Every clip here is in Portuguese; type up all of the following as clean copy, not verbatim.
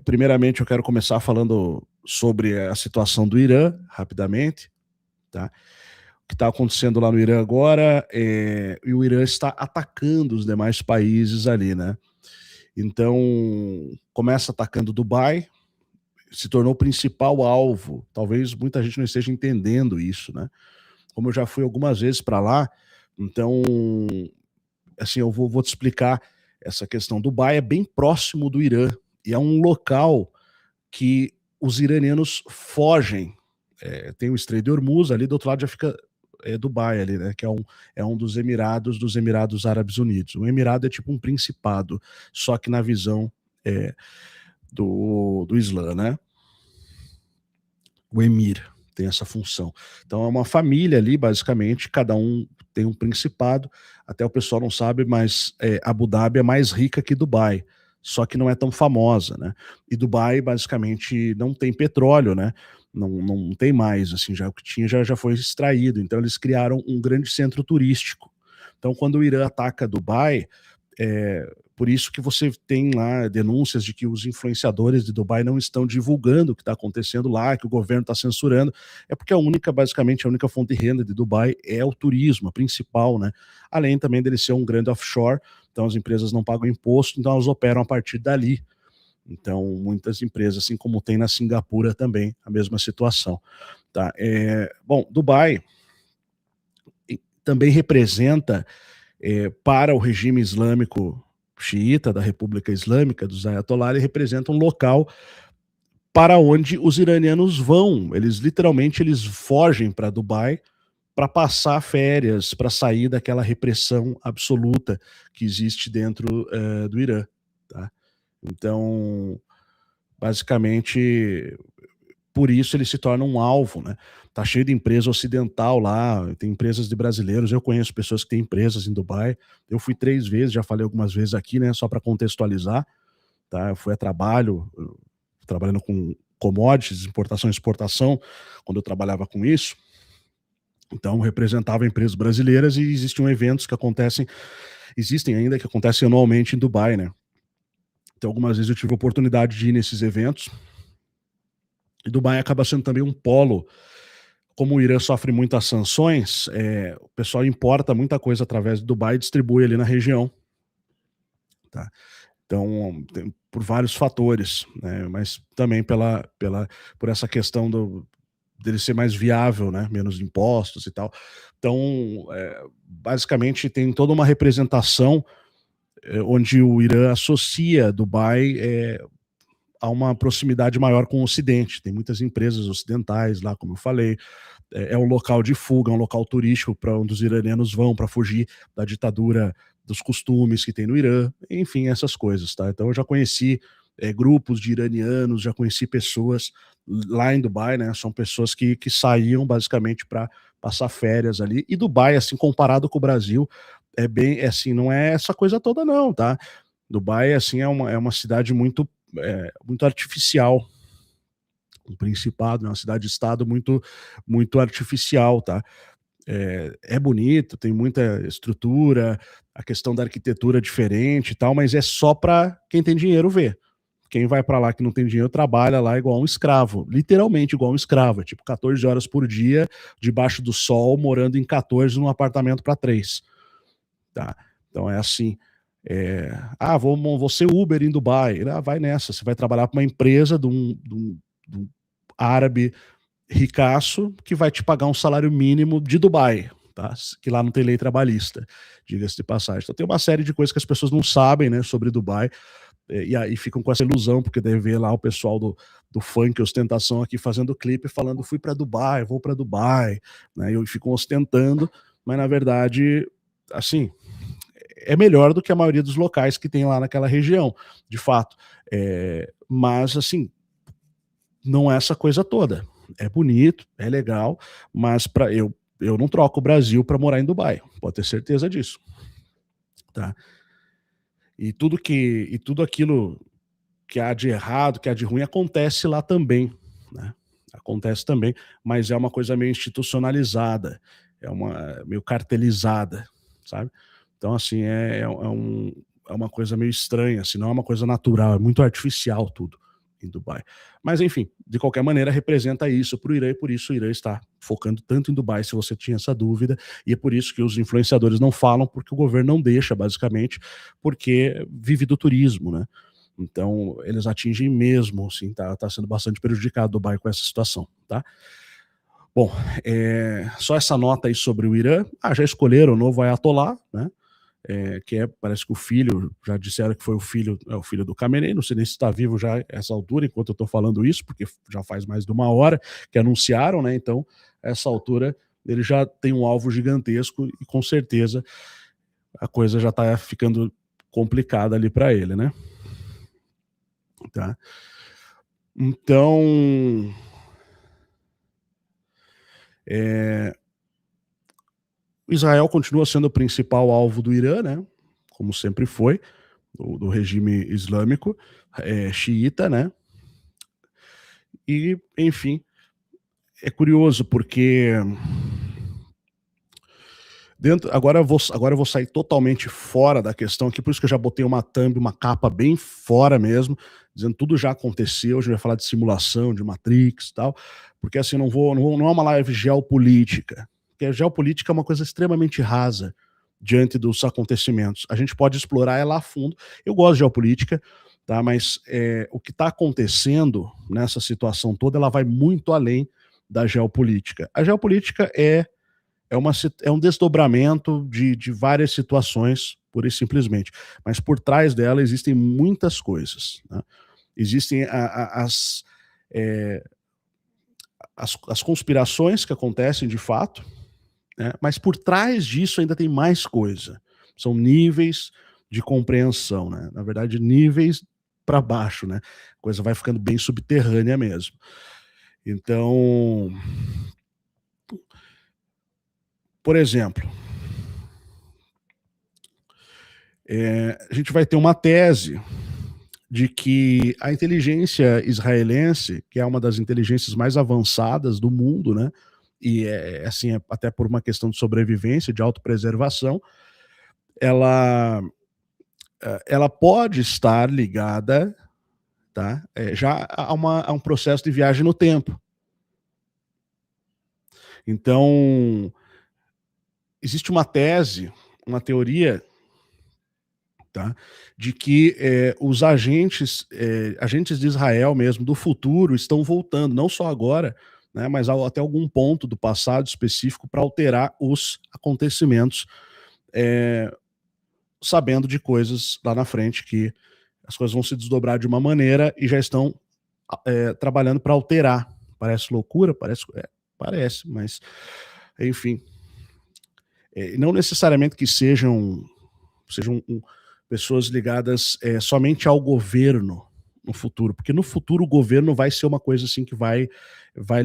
Primeiramente, eu quero começar falando sobre a situação do Irã, rapidamente, tá? O que está acontecendo lá no Irã agora, e o Irã está atacando os demais países ali, né? Então, começa atacando Dubai, se tornou o principal alvo. Talvez muita gente não esteja entendendo isso, né? Como eu já fui algumas vezes para lá, então, assim, eu vou te explicar essa questão. Dubai é bem próximo do Irã e é um local que os iranianos fogem. Tem o Estreito de Hormuz, ali do outro lado já fica Dubai ali, né? Que é um dos Emirados Árabes Unidos. O Emirado é tipo um principado, só que na visão é, do Islã, né? O Emir tem essa função. Então é uma família ali, basicamente, cada um tem um principado. Até o pessoal não sabe, mas Abu Dhabi é mais rica que Dubai, só que não é tão famosa, né? E Dubai, basicamente, não tem petróleo, né? Não tem mais, assim, já o que tinha já foi extraído. Então eles criaram um grande centro turístico. Então quando o Irã ataca Dubai, por isso que você tem lá denúncias de que os influenciadores de Dubai não estão divulgando o que está acontecendo lá, que o governo está censurando. É porque basicamente, a única fonte de renda de Dubai é o turismo, a principal, né? Além também dele ser um grande offshore, então as empresas não pagam imposto, então elas operam a partir dali. Então, muitas empresas, assim como tem na Singapura também, a mesma situação. Tá? Bom, Dubai também representa para o regime islâmico xiita da República Islâmica, dos Ayatollah, ele representa um local para onde os iranianos vão. Eles literalmente eles fogem para Dubai para passar férias, para sair daquela repressão absoluta que existe dentro do Irã. Tá? Então, basicamente, por isso ele se torna um alvo, né? Tá cheio de empresa ocidental lá, tem empresas de brasileiros, eu conheço pessoas que têm empresas em Dubai, eu fui 3 vezes, já falei algumas vezes aqui, né, só para contextualizar, tá? Eu fui a trabalho, trabalhando com commodities, importação e exportação, quando eu trabalhava com isso, então representava empresas brasileiras e existiam eventos que existem ainda, que acontecem anualmente em Dubai, né? Então algumas vezes eu tive a oportunidade de ir nesses eventos, e Dubai acaba sendo também um polo. Como o Irã sofre muitas sanções, o pessoal importa muita coisa através do Dubai e distribui ali na região. Tá? Então, por vários fatores, né? Mas também por essa questão dele ser mais viável, né? Menos impostos e tal. Então, basicamente, tem toda uma representação onde o Irã associa Dubai a uma proximidade maior com o Ocidente. Tem muitas empresas ocidentais lá, como eu falei. É um local de fuga, é um local turístico para onde os iranianos vão para fugir da ditadura, dos costumes que tem no Irã, enfim, essas coisas, tá? Então eu já conheci grupos de iranianos, já conheci pessoas lá em Dubai, né? São pessoas que saíam basicamente para passar férias ali. E Dubai, assim, comparado com o Brasil, assim, não é essa coisa toda, não, tá? Dubai, assim, é uma cidade muito artificial, um principado, né, uma cidade-estado muito artificial, tá? É bonito, tem muita estrutura, a questão da arquitetura é diferente e tal, mas é só para quem tem dinheiro ver. Quem vai para lá que não tem dinheiro trabalha lá igual um escravo, literalmente igual um escravo, tipo 14 horas por dia, debaixo do sol, morando em 14 num apartamento para 3. Tá? Então é assim. Vou ser Uber em Dubai. Vai nessa, você vai trabalhar para uma empresa de um árabe ricaço que vai te pagar um salário mínimo de Dubai, tá? Que lá não tem lei trabalhista, diga-se de passagem. Então tem uma série de coisas que as pessoas não sabem, né, sobre Dubai, e aí ficam com essa ilusão, porque deve ver lá o pessoal do funk ostentação aqui fazendo clipe, falando fui para Dubai, vou para Dubai, né, e ficam ostentando, mas na verdade, assim, é melhor do que a maioria dos locais que tem lá naquela região, de fato. Mas, assim, não é essa coisa toda. É bonito, é legal, mas eu não troco o Brasil para morar em Dubai, pode ter certeza disso. Tá? E tudo aquilo que há de errado, que há de ruim, acontece lá também. Né? Acontece também, mas é uma coisa meio institucionalizada, meio cartelizada, sabe? Então, assim, é uma coisa meio estranha, assim, não é uma coisa natural, é muito artificial tudo em Dubai. Mas enfim, de qualquer maneira representa isso para o Irã e por isso o Irã está focando tanto em Dubai, se você tinha essa dúvida, e é por isso que os influenciadores não falam, porque o governo não deixa, basicamente, porque vive do turismo, né? Então, eles atingem mesmo, assim, tá sendo bastante prejudicado Dubai com essa situação, tá? Bom, só essa nota aí sobre o Irã. Já escolheram o novo Ayatollah, né? Que parece que o filho, já disseram que foi o filho do Khamenei, não sei nem se está vivo já a essa altura, enquanto eu estou falando isso, porque já faz mais de 1 hora que anunciaram, né? Então, a essa altura, ele já tem um alvo gigantesco e com certeza a coisa já está ficando complicada ali para ele, né? Tá? Então, Israel continua sendo o principal alvo do Irã, né? Como sempre foi, do regime islâmico, xiita, né? E, enfim, é curioso porque agora eu vou sair totalmente fora da questão aqui, por isso que eu já botei uma thumb, uma capa bem fora mesmo, dizendo tudo já aconteceu, a gente vai falar de simulação, de Matrix e tal, porque assim, não é uma live geopolítica, porque a geopolítica é uma coisa extremamente rasa diante dos acontecimentos. A gente pode explorar ela a fundo. Eu gosto de geopolítica, tá? Mas o que está acontecendo nessa situação toda, ela vai muito além da geopolítica. A geopolítica é um desdobramento de várias situações, pura e simplesmente. Mas por trás dela existem muitas coisas, né? Existem as conspirações que acontecem de fato, né? Mas por trás disso ainda tem mais coisa. São níveis de compreensão, né? Na verdade, níveis para baixo, né? A coisa vai ficando bem subterrânea mesmo. Então, por exemplo, a gente vai ter uma tese de que a inteligência israelense, que é uma das inteligências mais avançadas do mundo, né? E assim, até por uma questão de sobrevivência, de autopreservação, ela, ela pode estar ligada, tá? Já a um processo de viagem no tempo. Então, existe uma tese, uma teoria, tá? De que os agentes de Israel mesmo, do futuro, estão voltando, não só agora, né, mas até algum ponto do passado específico para alterar os acontecimentos, sabendo de coisas lá na frente que as coisas vão se desdobrar de uma maneira e já estão trabalhando para alterar. Parece loucura? Parece, mas enfim. Não necessariamente que sejam pessoas ligadas somente ao governo no futuro, porque no futuro o governo vai ser uma coisa assim que vai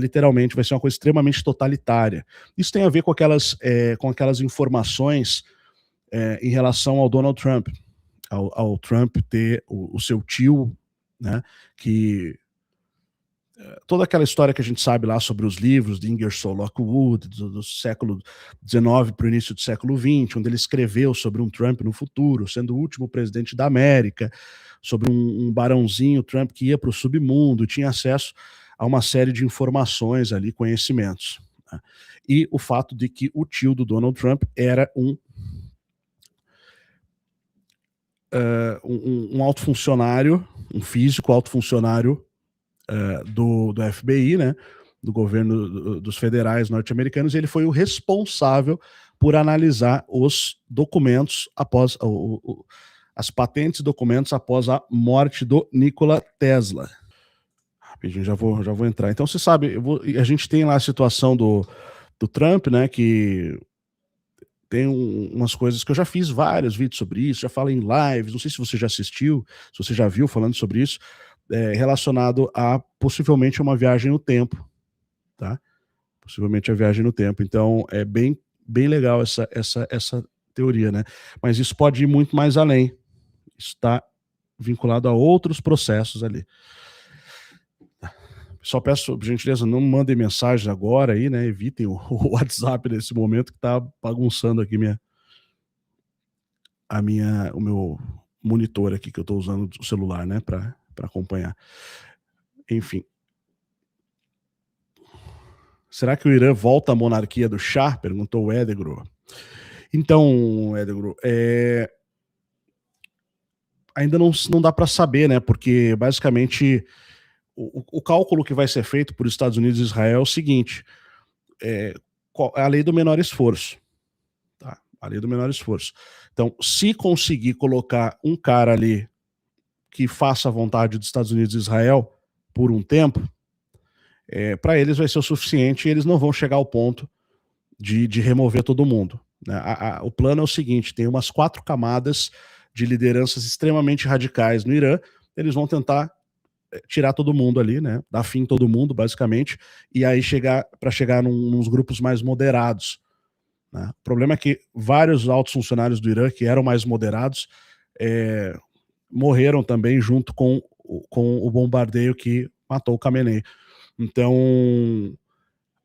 literalmente, vai ser uma coisa extremamente totalitária. Isso tem a ver com aquelas informações em relação ao Donald Trump, ao Trump ter o seu tio, né, que toda aquela história que a gente sabe lá sobre os livros de Ingersoll Lockwood, do século XIX para o início do século XX, onde ele escreveu sobre um Trump no futuro, sendo o último presidente da América, sobre um barãozinho Trump que ia para o submundo, tinha acesso a uma série de informações ali, conhecimentos, né? E o fato de que o tio do Donald Trump era um alto funcionário, um físico alto funcionário do FBI, né, do governo dos federais norte-americanos, e ele foi o responsável por analisar os documentos após as patentes e documentos após a morte do Nikola Tesla. Rapidinho, já vou entrar. Então, você sabe, a gente tem lá a situação do Trump, né, que tem umas coisas que eu já fiz vários vídeos sobre isso, já falei em lives, não sei se você já assistiu, se você já viu falando sobre isso, relacionado a possivelmente uma viagem no tempo, tá? Possivelmente a viagem no tempo. Então é bem legal essa teoria, né? Mas isso pode ir muito mais além. Isso está vinculado a outros processos ali. Só peço, por gentileza, não mandem mensagem agora aí, né? Evitem o WhatsApp nesse momento que tá bagunçando aqui monitor aqui que eu estou usando o celular, né, para acompanhar. Enfim. Será que o Irã volta à monarquia do Shah? Perguntou o Edegro. Então, Edegro, ainda não dá para saber, né? Porque basicamente o cálculo que vai ser feito por Estados Unidos e Israel é o seguinte: é a lei do menor esforço. Tá? A lei do menor esforço. Então, se conseguir colocar um cara ali que faça a vontade dos Estados Unidos e Israel por um tempo, para eles vai ser o suficiente e eles não vão chegar ao ponto de remover todo mundo. Né? O plano é o seguinte: tem umas 4 camadas de lideranças extremamente radicais no Irã, eles vão tentar tirar todo mundo ali, né? Dar fim em todo mundo, basicamente, e aí chegar nos grupos mais moderados. Né? O problema é que vários altos funcionários do Irã, que eram mais moderados, morreram também junto com o bombardeio que matou o Khamenei. Então,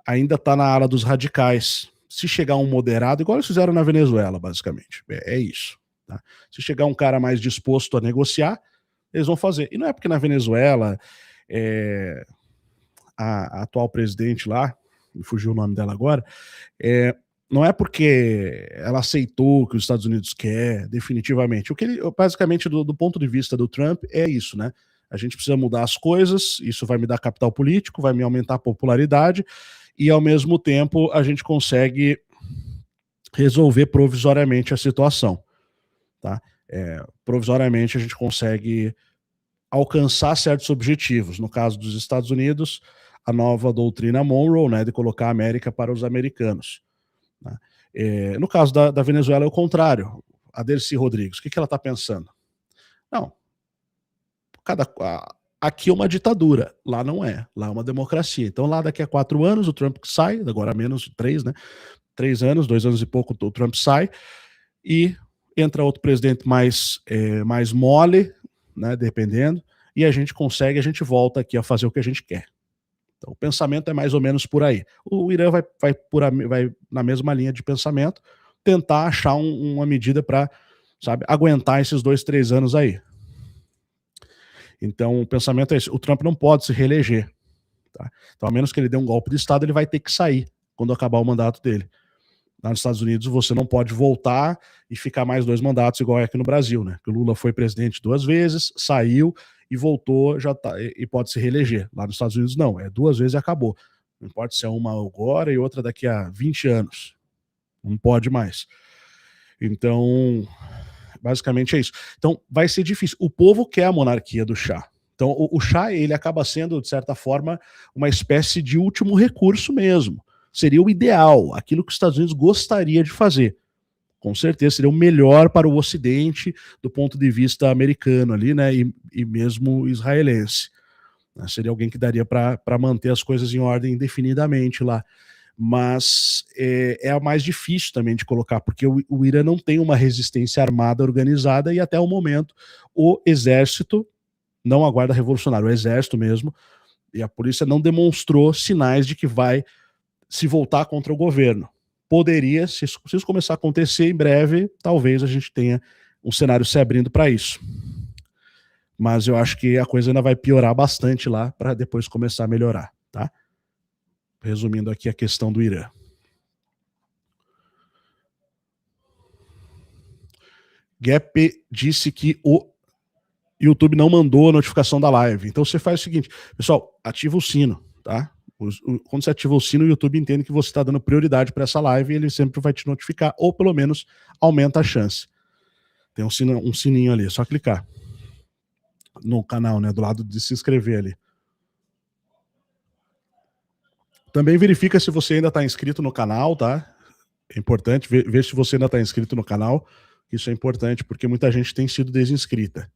ainda está na ala dos radicais. Se chegar um moderado, igual eles fizeram na Venezuela, basicamente. É isso. Tá? Se chegar um cara mais disposto a negociar, eles vão fazer. E não é porque na Venezuela a atual presidente lá, me fugiu o nome dela agora, não é porque ela aceitou o que os Estados Unidos quer, definitivamente. O que basicamente, do ponto de vista do Trump, é isso, né? A gente precisa mudar as coisas, isso vai me dar capital político, vai me aumentar a popularidade, e ao mesmo tempo a gente consegue resolver provisoriamente a situação. Tá? Provisoriamente a gente consegue alcançar certos objetivos. No caso dos Estados Unidos, a nova doutrina Monroe, né, de colocar a América para os americanos. Né? No caso da Venezuela é o contrário. A Dercy Rodrigues, o que ela está pensando? Não. Aqui é uma ditadura, lá não é. Lá é uma democracia. Então lá daqui a 4 anos o Trump sai, agora menos 3, né? 3 anos, 2 anos e pouco o Trump sai, e entra outro presidente mais mole, né, dependendo, e a gente volta aqui a fazer o que a gente quer. Então, o pensamento é mais ou menos por aí. O Irã vai na mesma linha de pensamento, tentar achar uma medida para, sabe, aguentar esses 2, 3 anos aí. Então, o pensamento é esse: o Trump não pode se reeleger. Tá? Então, a menos que ele dê um golpe de Estado, ele vai ter que sair quando acabar o mandato dele. Lá nos Estados Unidos, você não pode voltar e ficar mais 2 mandatos, igual é aqui no Brasil, né? O Lula foi presidente 2 vezes, saiu e voltou, já tá, e pode se reeleger. Lá nos Estados Unidos, não, 2 vezes e acabou. Não pode ser uma agora e outra daqui a 20 anos. Não pode mais. Então, basicamente é isso. Então, vai ser difícil. O povo quer a monarquia do Shah. Então, o Shah, ele acaba sendo, de certa forma, uma espécie de último recurso mesmo. Seria o ideal, aquilo que os Estados Unidos gostaria de fazer. Com certeza seria o melhor para o Ocidente do ponto de vista americano ali, né, e mesmo israelense. Seria alguém que daria para manter as coisas em ordem indefinidamente lá. Mas é a mais difícil também de colocar, porque o Irã não tem uma resistência armada organizada e até o momento o exército, não a guarda revolucionária, o exército mesmo, e a polícia não demonstrou sinais de que vai se voltar contra o governo. Poderia, se isso começar a acontecer em breve, talvez a gente tenha um cenário se abrindo para isso. Mas eu acho que a coisa ainda vai piorar bastante lá para depois começar a melhorar, tá? Resumindo aqui a questão do Irã. Gap disse que o YouTube não mandou a notificação da live. Então você faz o seguinte, pessoal, ativa o sino, tá? Quando você ativa o sino, o YouTube entende que você está dando prioridade para essa live e ele sempre vai te notificar, ou pelo menos aumenta a chance. Tem um sininho ali, é só clicar no canal, né, do lado de se inscrever ali. Também verifica se você ainda está inscrito no canal, tá? É importante ver se você ainda está inscrito no canal. Isso é importante porque muita gente tem sido desinscrita.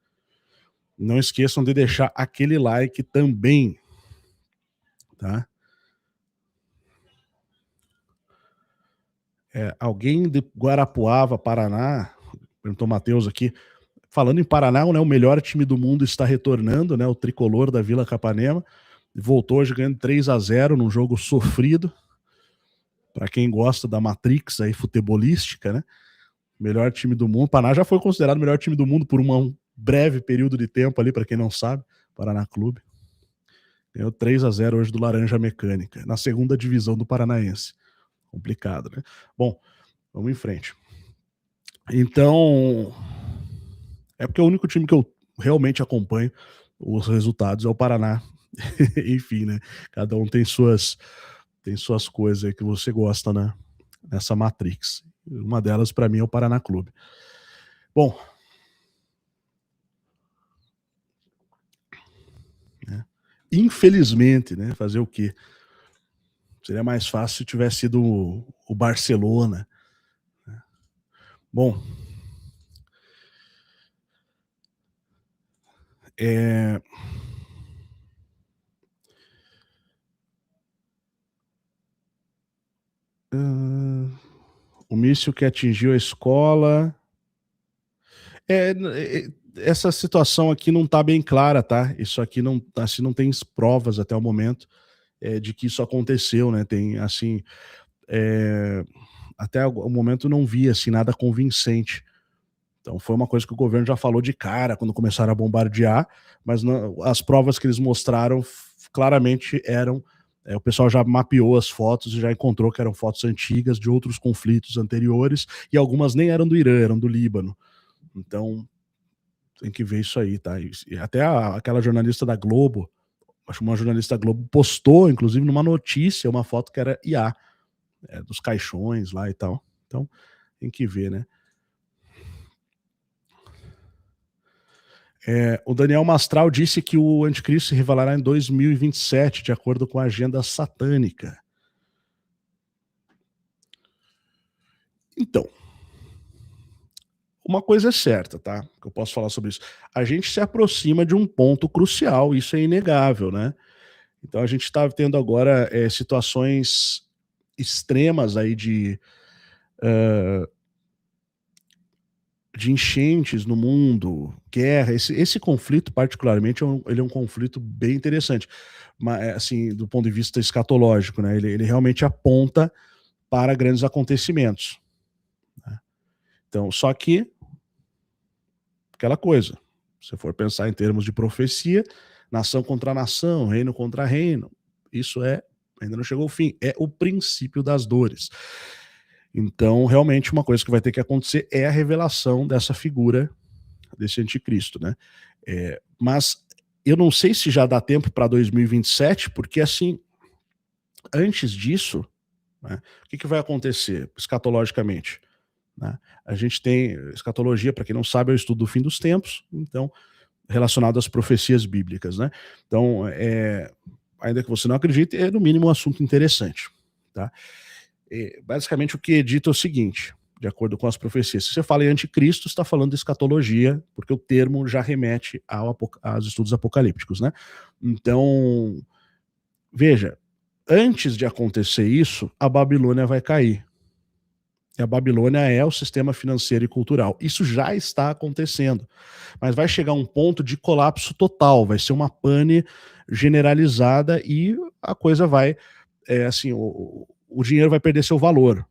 Não esqueçam de deixar aquele like também, tá? Alguém de Guarapuava, Paraná, perguntou o Matheus aqui, falando em Paraná, né, o melhor time do mundo está retornando, né, o tricolor da Vila Capanema, voltou hoje ganhando 3-0 num jogo sofrido, para quem gosta da Matrix aí, futebolística, né, Melhor time do mundo. O Paraná já foi considerado o melhor time do mundo por um breve período de tempo ali, para quem não sabe. Paraná Clube. Ganhou 3-0 hoje do Laranja Mecânica, na segunda divisão do Paranaense. Complicado, né? Bom, vamos em frente. Então, é porque é o único time que eu realmente acompanho os resultados é o Paraná. Enfim, né? Cada um tem suas coisas aí que você gosta, né? Nessa Matrix. Uma delas, para mim, é o Paraná Clube. Bom, né? Infelizmente, né? Fazer o quê? Seria mais fácil se tivesse sido o Barcelona. Né? Bom, o míssil que atingiu a escola. Essa situação aqui não está bem clara, tá? Isso aqui não, assim, não tem provas até o momento de que isso aconteceu, né? Tem, assim, até o momento não vi, assim, nada convincente. Então foi uma coisa que o governo já falou de cara quando começaram a bombardear, mas não, as provas que eles mostraram claramente eram. O pessoal já mapeou as fotos e já encontrou que eram fotos antigas de outros conflitos anteriores, e algumas nem eram do Irã, eram do Líbano. Então tem que ver isso aí, tá? E até aquela jornalista da Globo, acho que uma jornalista da Globo postou, inclusive, numa notícia, uma foto que era IA, dos caixões lá e tal. Então tem que ver, né? O Daniel Mastral disse que o anticristo se revelará em 2027, de acordo com a agenda satânica. Então, uma coisa é certa, tá? Que eu posso falar sobre isso. A gente se aproxima de um ponto crucial, isso é inegável, né? Então a gente está tendo agora situações extremas aí de enchentes no mundo, guerra. Esse conflito, particularmente, ele é um conflito bem interessante, mas, assim, do ponto de vista escatológico, né? Ele realmente aponta para grandes acontecimentos. Né? Então, só que, aquela coisa, se for pensar em termos de profecia, nação contra nação, reino contra reino, isso ainda não chegou ao fim, é o princípio das dores. Então, realmente, uma coisa que vai ter que acontecer é a revelação dessa figura, desse anticristo, né? Mas eu não sei se já dá tempo para 2027, porque, assim, antes disso, né, o que vai acontecer escatologicamente? Né? A gente tem escatologia, para quem não sabe, é o estudo do fim dos tempos, então, relacionado às profecias bíblicas, né? Então, ainda que você não acredite, é no mínimo um assunto interessante, tá? Basicamente o que é dito é o seguinte, de acordo com as profecias. Se você fala em anticristo, está falando de escatologia, porque o termo já remete aos estudos apocalípticos, né? Então, veja, antes de acontecer isso, a Babilônia vai cair. E a Babilônia é o sistema financeiro e cultural. Isso já está acontecendo. Mas vai chegar um ponto de colapso total, vai ser uma pane generalizada e a coisa vai, assim, o dinheiro vai perder seu valor.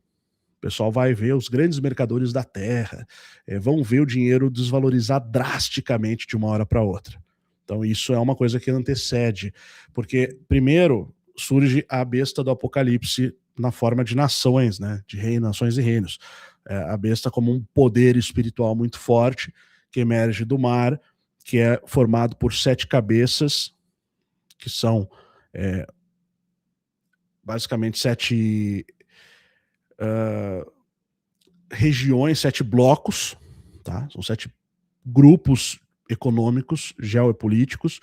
O pessoal vai ver os grandes mercadores da terra, vão ver o dinheiro desvalorizar drasticamente de uma hora para outra. Então isso é uma coisa que antecede, porque primeiro surge a besta do Apocalipse na forma de nações, né, de reinos, nações e reinos. A besta como um poder espiritual muito forte que emerge do mar, que é formado por 7 cabeças, que são basicamente 7 regiões, 7 blocos, tá? São 7 grupos econômicos, geopolíticos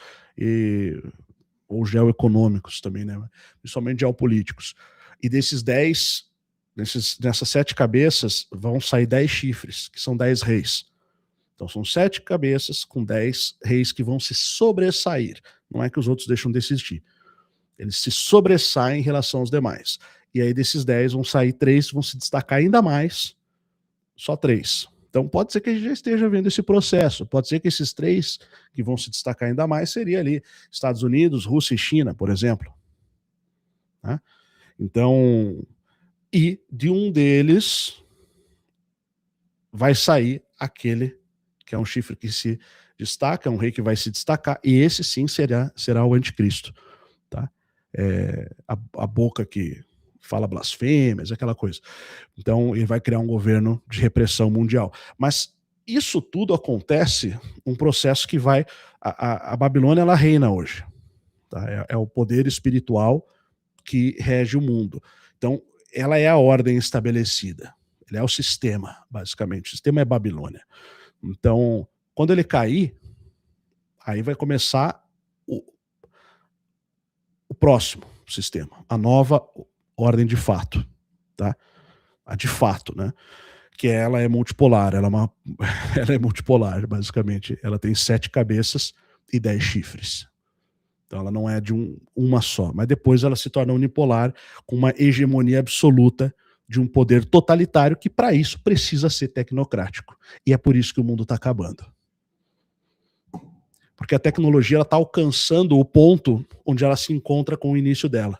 ou geoeconômicos também, né? Principalmente geopolíticos. E desses 10, nessas 7 cabeças, vão sair 10 chifres, que são 10 reis. Então são 7 cabeças com 10 reis que vão se sobressair. Não é que os outros deixam de existir. Eles se sobressaem em relação aos demais. E aí desses 10 vão sair 3 que vão se destacar ainda mais. Só 3. Então pode ser que a gente já esteja vendo esse processo. Pode ser que esses 3 que vão se destacar ainda mais seria ali Estados Unidos, Rússia e China, por exemplo. Tá? Então, e de um deles vai sair aquele que é um chifre que se destaca, é um rei que vai se destacar, e esse sim será o anticristo, tá? A boca que fala blasfêmias, aquela coisa. Então, ele vai criar um governo de repressão mundial. Mas isso tudo acontece um processo que vai... A Babilônia, ela reina hoje. Tá? É o poder espiritual que rege o mundo. Então, ela é a ordem estabelecida. Ele é o sistema, basicamente. O sistema é Babilônia. Então, quando ele cair, aí vai começar o próximo sistema, a nova ordem de fato, tá? A de fato, né? Que ela é multipolar, ela é multipolar, basicamente. Ela tem 7 cabeças e 10 chifres. Então ela não é de uma só, mas depois ela se torna unipolar, com uma hegemonia absoluta de um poder totalitário que, para isso, precisa ser tecnocrático. E é por isso que o mundo está acabando. Porque a tecnologia está alcançando o ponto onde ela se encontra com o início dela.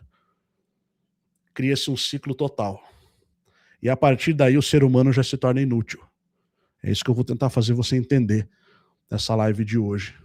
Cria-se um ciclo total. E a partir daí o ser humano já se torna inútil. É isso que eu vou tentar fazer você entender nessa live de hoje.